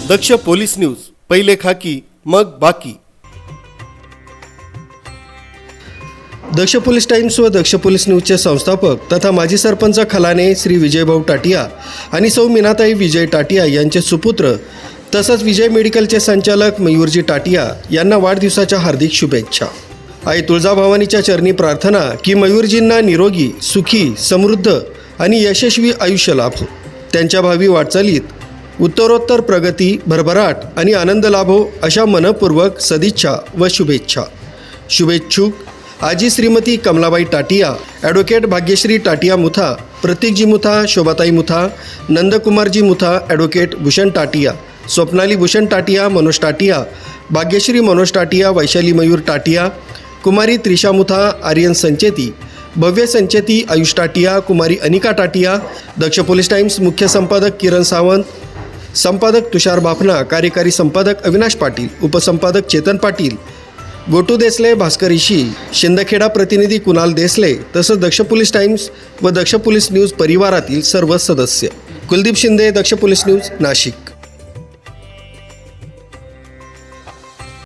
दक्ष police news, पहिले खाकी मग बाकी। दक्ष पोलीस टाइम्स व दक्ष पोलीस न्यूजचे संस्थापक तथा माजी सरपंच खलाने श्री विजयभाऊ टाटिया आणि सौ मीनाताई विजय टाटिया यांचे सुपुत्र तसंच विजय मेडिकलचे संचालक मयूरजी टाटिया यांना वाढदिवसाच्या हार्दिक शुभेच्छा। आई तुळजाभवानीच्या चरणी प्रार्थना की मयूरजींना निरोगी, सुखी, समृद्ध आणि यशस्वी आयुष्य लाभो। त्यांच्या भावी वाटचालीत उत्तरोत्तर प्रगती, भरभराट आणि आनंद लाभो अशा मनपूर्वक सदिच्छा व शुभेच्छा। शुभेच्छुक आजी श्रीमती कमलाबाई टाटिया, ॲडव्होकेट भाग्यश्री टाटिया मुथा, प्रतीकजी मुथा, शोभाताई मुथा, नंदकुमारजी मुथा, ॲडव्होकेट भूषण टाटिया, स्वप्नाली भूषण टाटिया, मनोज टाटिया, भाग्यश्री मनोज टाटिया, वैशाली मयूर टाटिया, कुमारी त्रिशा मुथा, आर्यन संचेती, भव्य संचेती, आयुष टाटिया, कुमारी अनिका टाटिया। दक्ष पोलीस टाइम्स मुख्य संपादक किरण सावंत, संपादक तुषार बाफना, कार्यकारी संपादक अविनाश पाटील, उपसंपादक चेतन पाटील, गोटू देसले, भास्कर इशी, शिंदखेडा प्रतिनिधी कुणाल देसले तसंच दक्ष पोलीस टाइम्स व दक्ष पोलीस न्यूज परिवारातील सर्व सदस्य। कुलदीप शिंदे, दक्ष पोलीस न्यूज, नाशिक।